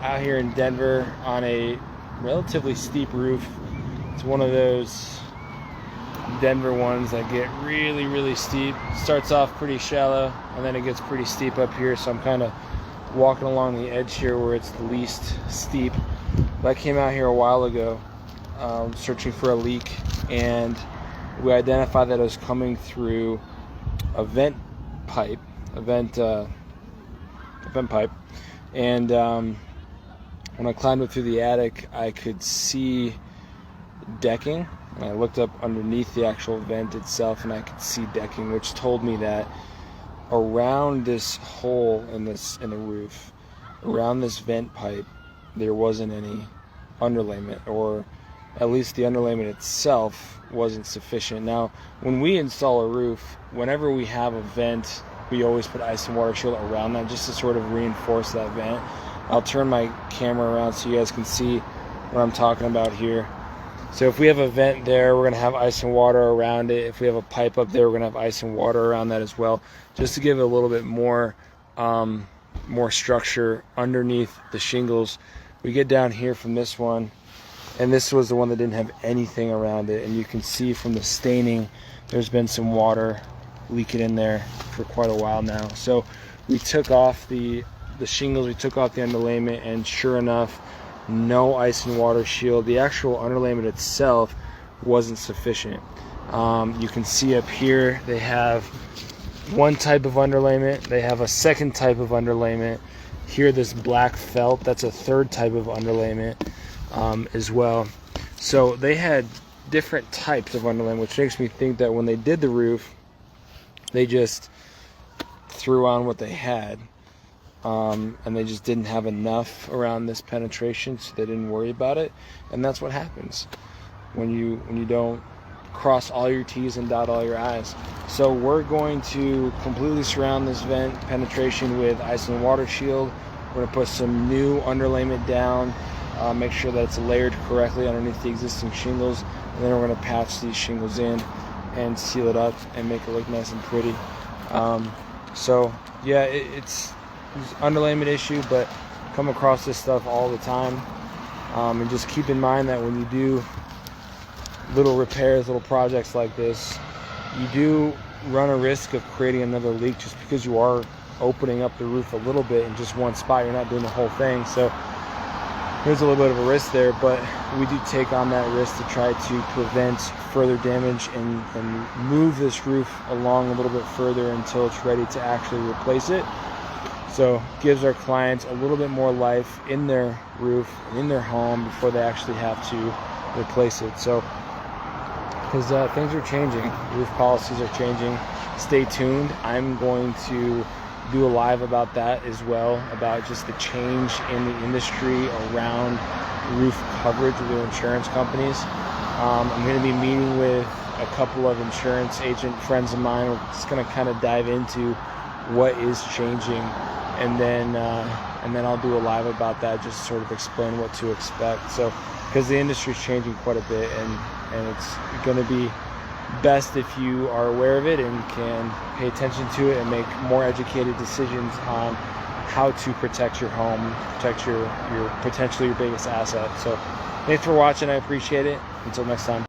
out here in Denver on a relatively steep roof. It's one of those Denver ones that get really, really steep. Starts off pretty shallow and then it gets pretty steep up here, so I'm kind of walking along the edge here where it's the least steep. But I came out here a while ago searching for a leak, and we identified that it was coming through a vent pipe, vent pipe. And when I climbed up through the attic, I could see decking, and I looked up underneath the actual vent itself and I could see decking, which told me that around this hole in the roof, around this vent pipe, there wasn't any underlayment, or at least the underlayment itself wasn't sufficient. Now, when we install a roof, whenever we have a vent, we always put ice and water shield around that just to sort of reinforce that vent. I'll turn my camera around so you guys can see what I'm talking about here. So if we have a vent there, we're going to have ice and water around it. If we have a pipe up there, we're going to have ice and water around that as well, just to give it a little bit more structure underneath the shingles. We get down here from this one, and this was the one that didn't have anything around it, and you can see from the staining there's been some water leaking in there for quite a while now. So we took off the shingles, we took off the underlayment, and sure enough, no ice and water shield. The actual underlayment itself wasn't sufficient. You can see up here they have one type of underlayment, they have a second type of underlayment. Here, this black felt, that's a third type of underlayment as well. So they had different types of underlayment, which makes me think that when they did the roof, they just threw on what they had, and they just didn't have enough around this penetration, so they didn't worry about it. And that's what happens when you don't cross all your T's and dot all your I's. So we're going to completely surround this vent penetration with ice and water shield. We're going to put some new underlayment down, make sure that it's layered correctly underneath the existing shingles, and then we're going to patch these shingles in and seal it up and make it look nice and pretty. So yeah, it's an underlayment issue, but come across this stuff all the time. And just keep in mind that when you do little repairs, little projects like this, you do run a risk of creating another leak just because you are opening up the roof a little bit in just one spot. You're not doing the whole thing, so there's a little bit of a risk there, but we do take on that risk to try to prevent further damage and move this roof along a little bit further until it's ready to actually replace it. So gives our clients a little bit more life in their roof, in their home, before they actually have to replace it. So because things are changing, roof policies are changing. Stay tuned. I'm going to do a live about that as well, about just the change in the industry around roof coverage with the insurance companies. I'm going to be meeting with a couple of insurance agent friends of mine. We're just going to kind of dive into what is changing, and then I'll do a live about that, just to sort of explain what to expect. So because the industry is changing quite a bit, and it's going to be best if you are aware of it and can pay attention to it and make more educated decisions on how to protect your home, protect your potentially your biggest asset. So thanks for watching. I appreciate it. Until next time.